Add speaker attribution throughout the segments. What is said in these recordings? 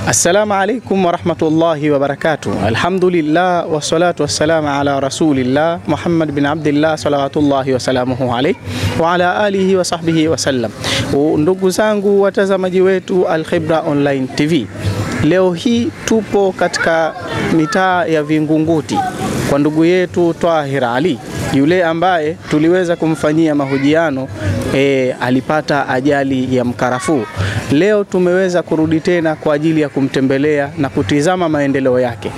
Speaker 1: Assalamu alaikum wa rahmatullahi wa barakatuh. Alhamdulillah wa salatu wa salamu ala rasulillah Muhammad bin Abdullah salawatullahi wa salamuhu alayhi wa ala alihi wa sahbihi wa sallam. Ndugu zangu watazamaji wetu Al Khibra Online TV, leo hii tupo katika mitaa ya Vingunguti kwa ndugu yetu Tahir Ali, yule ambaye tuliweza kumfanyia mahojiano. Alipata ajali ya mkarafuu. Leo tumeweza kurudi tena kwa ajili ya kumtembelea na kutizama maendeleo yake.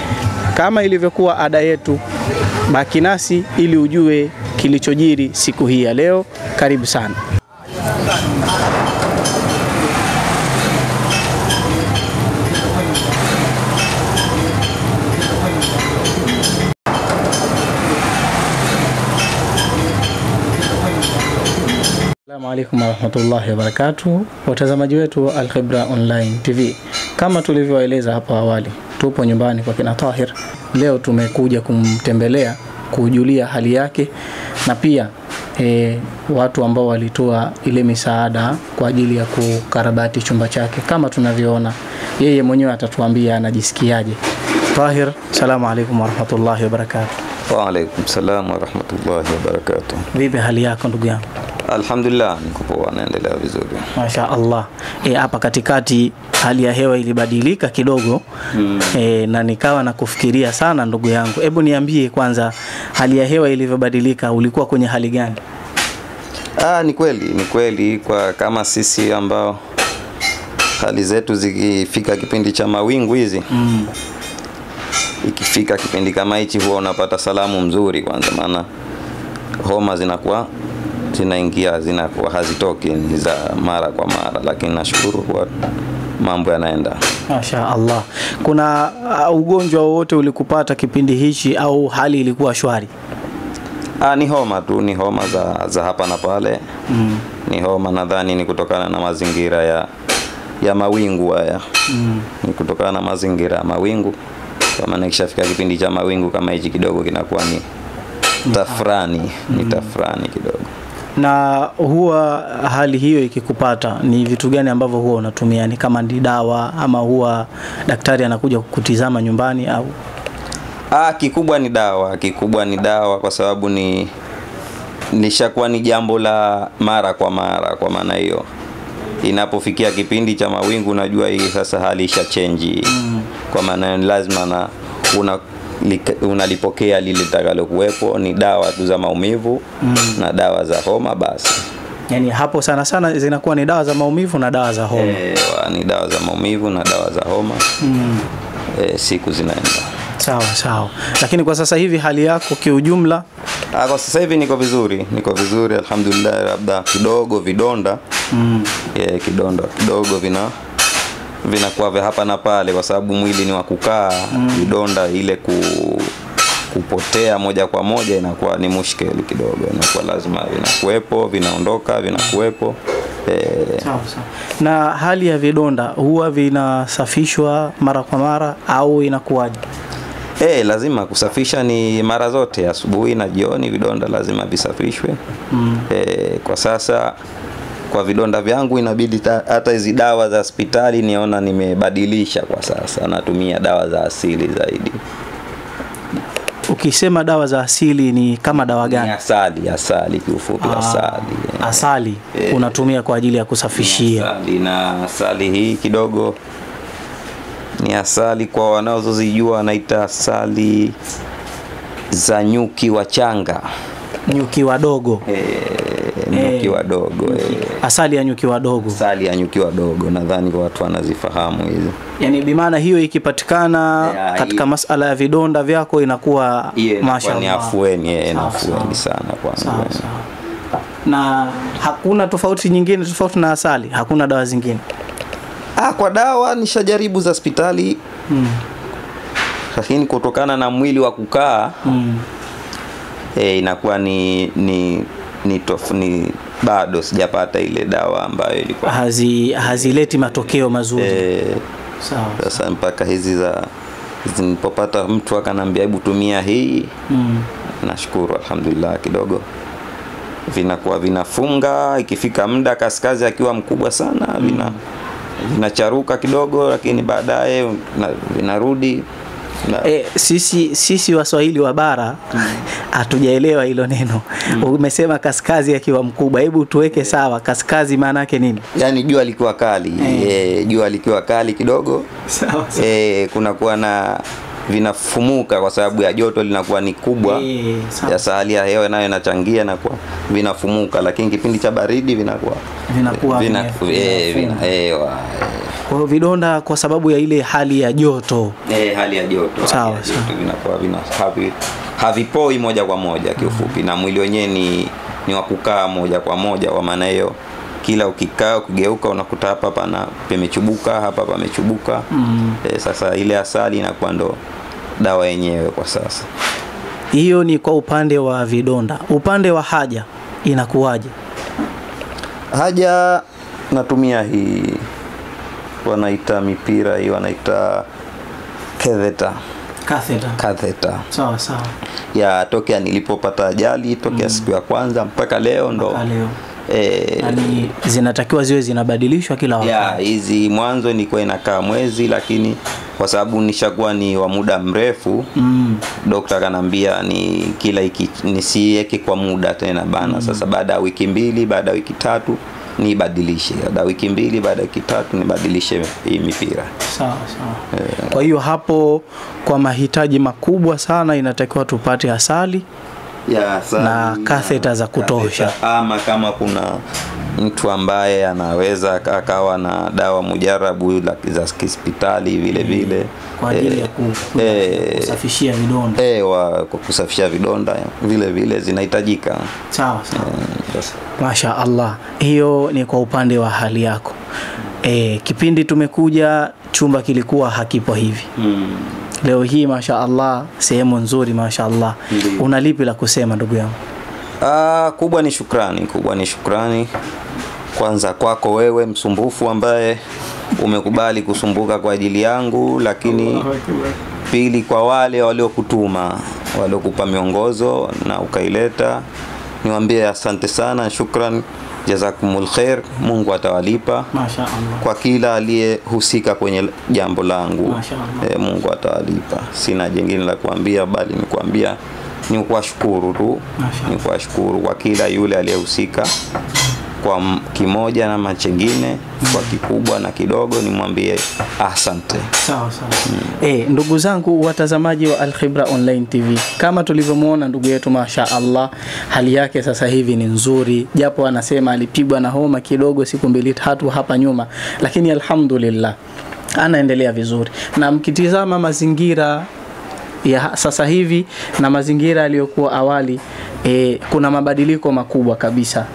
Speaker 1: Kama ilivyokuwa ada yetu, baki nasi ili ujue kilichojiri siku hii ya leo. Karibu sana. Assalamu alaikum warahmatullahi wabarakatuh. Watazamaji wetu Al Khibra Online TV, kama tulivyoeleza hapo awali, tupo nyumbani kwa kina Tahir. Leo tumekuja kumtembelea, kujulia hali yake, na pia watu ambao walitoa ile misaada kwa ajili ya kukarabati chumba chake. Kama tunavyoona, yeye mwenyewe atatuambia anajisikiaje. Tahir, assalamu alaikum warahmatullahi wabarakatuh.
Speaker 2: Wa alaikum salam wa rahmatullahi wa barakatuh.
Speaker 1: Vipi hali yako ndugu yangu?
Speaker 2: Alhamdulillah, niko poa, naendelea vizuri.
Speaker 1: Masha Allah. Hapa katikati hali ya hewa ilibadilika kidogo. Na nikawa na kufikiria sana ndugu yangu. Hebu niambie kwanza, hali ya hewa ilivyobadilika ulikuwa kwenye hali gani?
Speaker 2: Ni kweli kwa kama sisi ambao hali zetu zikifika kipindi cha mawingu hizi. Ikifika kipindi kama hichi huwa unapata salamu mzuri kwanza, maana homa zinakuwa hazitoki, ni za mara kwa mara, lakini nashukuru kwa mambo yanaenda.
Speaker 1: Masha Allah. Kuna ugonjwa wowote ulikupata kipindi hichi au hali ilikuwa shwari?
Speaker 2: Ni homa tu, ni homa za hapa na pale. Ni homa, nadhani ni kutokana na mazingira ya mawingu haya. Ni kutokana na mazingira ya mawingu. Kama nikishafika kipindi cha mawingu kama hichi kidogo kinakuwa ni tafrani, ni tafrani kidogo.
Speaker 1: Na huwa hali hiyo ikikupata, ni vitu gani ambavyo huwa unatumia? Ni kama ni dawa ama huwa daktari anakuja kukutizama nyumbani au?
Speaker 2: Kikubwa ni dawa kwa sababu nishakuwa ni jambo la mara kwa mara. Kwa maana hiyo inapofikia kipindi cha mawingu unajua hii sasa hali isha change. Kwa maana lazima unalipokea lile takalo kuwepo, ni dawa tu za maumivu na dawa za homa basi.
Speaker 1: Yani hapo sana zinakuwa ni dawa za maumivu na dawa za homa.
Speaker 2: Ni dawa za maumivu na dawa za homa. Siku zinaenda.
Speaker 1: Sawa. Lakini kwa sasa hivi hali yako kiujumla?
Speaker 2: Kwa sasa hivi niko vizuri alhamdulillah. Labda kidogo vidonda. Kidonda kidogo vinakuwa vya hapa na pale kwa sababu mwili ni wa kukaa. Vidonda ile kupotea moja kwa moja inakuwa ni mushkeli kidogo, inakuwa lazima vinakuepo, vinaondoka, vinakuepo.
Speaker 1: Sawa. Na hali ya vidonda huwa vinasafishwa mara kwa mara au inakuwaje?
Speaker 2: Lazima kusafisha, ni mara zote, asubuhi na jioni vidonda lazima visafishwe. Kwa sasa kwa vidonda vyangu inabidi hata hizi dawa za hospitali niona nimebadilisha. Kwa sasa natumia dawa za asili zaidi.
Speaker 1: Ukisema dawa za asili ni kama dawa gani?
Speaker 2: Asali kiufupi.
Speaker 1: Asali unatumia kwa ajili ya kusafishia.
Speaker 2: Na asali hii kidogo ni asali kwa wanaozijua wanaita asali za nyuki wachanga.
Speaker 1: Nyuki wadogo.
Speaker 2: Nyuki wadogo.
Speaker 1: Asali ya nyuki wadogo.
Speaker 2: Asali ya nyuki wadogo, nadhani kwa watu wanazifahamu hizo.
Speaker 1: Yani bimaana hiyo ikipatikana katika masala ya vidonda vyako inakuwa mashaallah.
Speaker 2: Ni afueni, afueni sana kwangu.
Speaker 1: Na hakuna tofauti nyingine tofauti na asali? Hakuna dawa zingine?
Speaker 2: Kwa dawa nishajaribu za hospitali. Lakini kutokana na mwili wa kukaa inakuwa ni bado sijapata ile dawa ambayo ilikuwa
Speaker 1: hazileti matokeo mazuri.
Speaker 2: Sawa. Sasa mpaka hizi nilipopata mtu akanambia hebu tumia hii. Nashukuru alhamdulillah, kidogo vinakuwa vinafunga. Ikifika muda kaskazi akiwa mkubwa sana vinacharuka kidogo, lakini baadaye vinarudi.
Speaker 1: Sisi Waswahili wa bara hatujaelewa hilo neno. Umesema kaskazi akiwa mkubwa, hebu tuweke sawa, kaskazi maana yake nini?
Speaker 2: Yani jua likiwa kali, jua likiwa kali kidogo,
Speaker 1: sawa.
Speaker 2: Kuna kuwa na vinafumuka kwa sababu ya joto linakuwa ni kubwa. Ya hali ya hewa nayo inachangia na kwa vinafumuka, lakini kipindi cha baridi vinakuwa
Speaker 1: kwa vidonda kwa sababu ya ile hali ya joto.
Speaker 2: Hali ya joto.
Speaker 1: Sawa.
Speaker 2: Vinakuwa havipoi moja kwa moja kiufupi, na mwili wenyewe ni wa kukaa moja kwa moja. Kwa maana hiyo kila ukikaa ukigeuka unakuta hapa pana pamechubuka, hapa pamechubuka. Sasa ile asali inakuwa ndo dawa yenyewe kwa sasa.
Speaker 1: Hiyo ni kwa upande wa vidonda. Upande wa haja inakuwaje?
Speaker 2: Haja natumia hii wanaita mipira hii, wanaita catheter.
Speaker 1: Sawa.
Speaker 2: Ya tokea nilipopata ajali, tokea siku ya kwanza mpaka leo ndo
Speaker 1: yani zinatakiwa ziwe zinabadilishwa kila wakati.
Speaker 2: Hizi mwanzo nilikuwa inakaa mwezi, lakini kwa sababu nishakuwa ni wa muda mrefu, daktari kanambia ni kila nisiweke kwa muda tena bana. Sasa baada ya wiki 2, baada ya wiki 3 nibadilishe, baada ya wiki 2, baada ya wiki 3 nibadilishe hii mipira.
Speaker 1: Sawa. Kwa hiyo hapo kwa mahitaji makubwa sana inatakiwa tupate asali na catheter za kutosha.
Speaker 2: Ama kama kuna mtu ambaye anaweza akawa na dawa mujarabu za hospitali vile
Speaker 1: kwa ajili ya kusafishia vidonda.
Speaker 2: Kwa kusafishia vidonda vile zinahitajika.
Speaker 1: Sawa. Masha Allah. Hiyo ni kwa upande wa hali yako. Kipindi tumekuja chumba kilikuwa hakipo hivi. Leo hii Masha Allah sehemu nzuri Masha Allah. Una lipi la kusema ndugu yangu?
Speaker 2: Kubwa ni shukrani kwanza kwako wewe msumbufu ambaye umekubali kusumbuka kwa ajili yangu, lakini pili kwa wale waliokutuma, waliokupa miongozo na ukaileta, niwaambie asante sana, shukran, jazakumul khair, Mungu atawalipa.
Speaker 1: Masha Allah.
Speaker 2: Kwa kila aliyehusika kwenye jambo langu,
Speaker 1: Masha Allah.
Speaker 2: Mungu atawalipa. Sina jingine la kuambia bali ni kuambia ni kuwashukuru tu. Ni kuwashukuru kwa kila yule aliyehusika kwa kimoja na machengine, kwa kikubwa na kidogo, nimwambie asante.
Speaker 1: Sawa. Ndugu zangu watazamaji wa Al Khibra Online TV, kama tulivyomuona ndugu yetu Masha Allah, hali yake sasa hivi ni nzuri, japo anasema alipigwa na homa kidogo siku 2-3 hapa nyuma, lakini alhamdulillah anaendelea vizuri. Na mkitizama mazingira ya sasa hivi na mazingira aliyokuwa awali, kuna mabadiliko makubwa kabisa.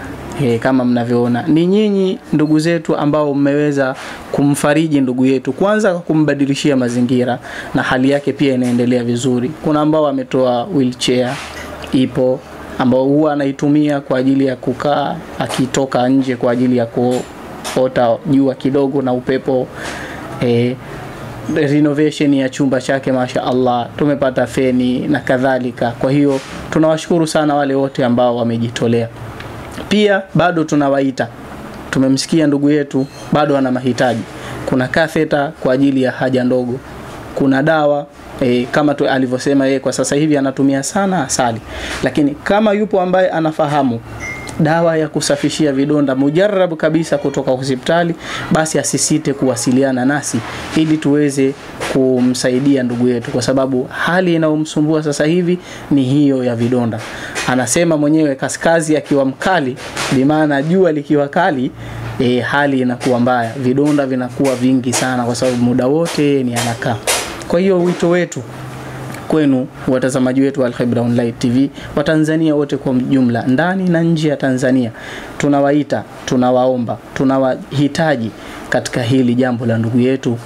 Speaker 1: Kama mnavyoona, ni nyinyi ndugu zetu ambao mmeweza kumfariji ndugu yetu, kwanza kwa kumbadilishia mazingira, na hali yake pia inaendelea vizuri. Kuna ambao wametoa wheelchair ipo, ambao huwa anaitumia kwa ajili ya kukaa akitoka nje kwa ajili ya kuota jua kidogo na upepo. Renovation ya chumba chake Masha Allah, tumepata feni na kadhalika. Kwa hiyo tunawashukuru sana wale wote ambao wamejitolea. Pia bado tunawaita, tumemsikia ndugu yetu bado ana mahitaji. Kuna catheter kwa ajili ya haja ndogo, kuna dawa kama tu alivyosema yeye, kwa sasa hivi anatumia sana asali, lakini kama yupo ambaye anafahamu dawa ya kusafishia vidonda mujarabu kabisa kutoka hospitali, basi asisite kuwasiliana nasi ili tuweze kumsaidia ndugu yetu, kwa sababu hali inayomsumbua sasa hivi ni hiyo ya vidonda. Anasema mwenyewe kaskazi akiwa mkali, bimaana jua likiwa kali, hali inakuwa mbaya, vidonda vinakuwa vingi sana kwa sababu muda wote ni anakaa. Kwa hiyo wito wetu kwenu watazamaji wetu wa Al Khibra Online TV, wa Tanzania wote kwa jumla, ndani na nje ya Tanzania, tunawaita, tunawaomba, tunawahitaji katika hili jambo la ndugu yetu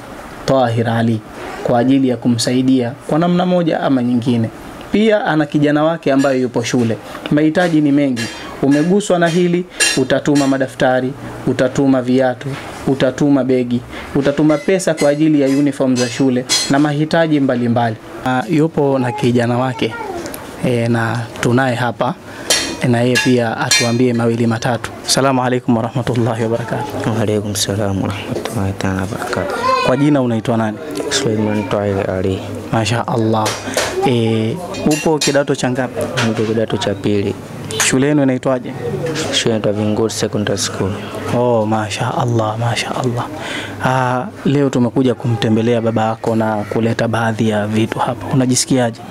Speaker 1: Tahir Ali, kwa ajili ya kumsaidia kwa namna moja ama nyingine. Pia ana kijana wake ambaye yupo shule, mahitaji ni mengi. Umeguswa na hili, utatuma madaftari, utatuma viatu, utatuma begi, utatuma pesa kwa ajili ya uniform za shule na mahitaji mbalimbali. Yupo na kijana wake na tunaye hapa na yeye pia atuambie mawili matatu. Assalamu alaykum wa rahmatullahi wa barakatuh.
Speaker 3: Wa alaykum salaam wa rahmatullahi wa barakatuh.
Speaker 1: Kwa jina unaitwa nani?
Speaker 3: Suleiman Tahir Ali.
Speaker 1: Masha Allah. Upo kidato cha ngapi?
Speaker 3: Niko kidato cha pili.
Speaker 1: Shule yenu inaitwaje?
Speaker 3: Shule ya Vingunguti Secondary School.
Speaker 1: Oh, masha Allah, masha Allah. Leo tumekuja kumtembelea baba yako na kuleta baadhi ya vitu hapa. Unajisikiaje?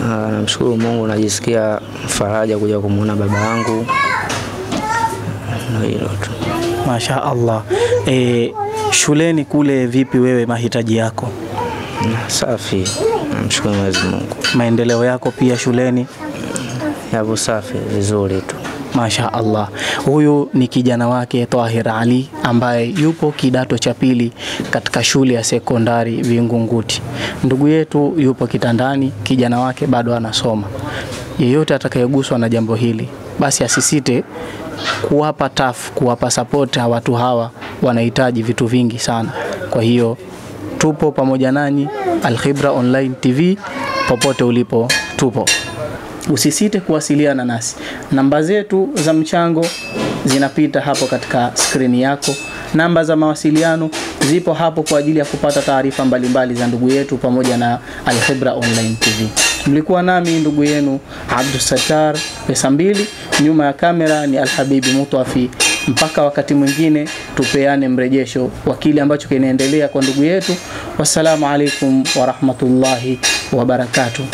Speaker 3: Namshukuru Mungu, najisikia faraja kuja kumuona baba yangu. Hilo tu.
Speaker 1: Masha Allah. Shuleni kule vipi wewe, mahitaji yako?
Speaker 3: Safi. Namshukuru Mwenyezi Mungu.
Speaker 1: Maendeleo yako pia shuleni?
Speaker 3: Yapo safi, vizuri tu.
Speaker 1: Masha Allah. Huyu ni kijana wake Tahir Ali ambaye yupo kidato cha pili katika shule ya sekondari Vingunguti. Ndugu yetu yupo kitandani, kijana wake bado anasoma. Yeyote atakayeguswa na jambo hili, basi asisite kuwapa kuwapa support watu hawa, wanahitaji vitu vingi sana. Kwa hiyo tupo pamoja nanyi, Al Khibra Online TV, popote ulipo tupo. Usisite kuwasiliana nasi. Namba zetu za mchango zinapita hapo katika skrini yako. Namba za mawasiliano zipo hapo kwa ajili ya kupata taarifa mbalimbali za ndugu yetu pamoja na Al Khibra Online TV. Mlikuwa nami ndugu yenu Abdul Sattar Pesa Mbili, nyuma ya kamera ni Al Habibi Mutwafi. Mpaka wakati mwingine tupeane mrejesho wa kile ambacho kinaendelea kwa ndugu yetu. Wassalamu alaikum wa rahmatullahi wa barakatuh.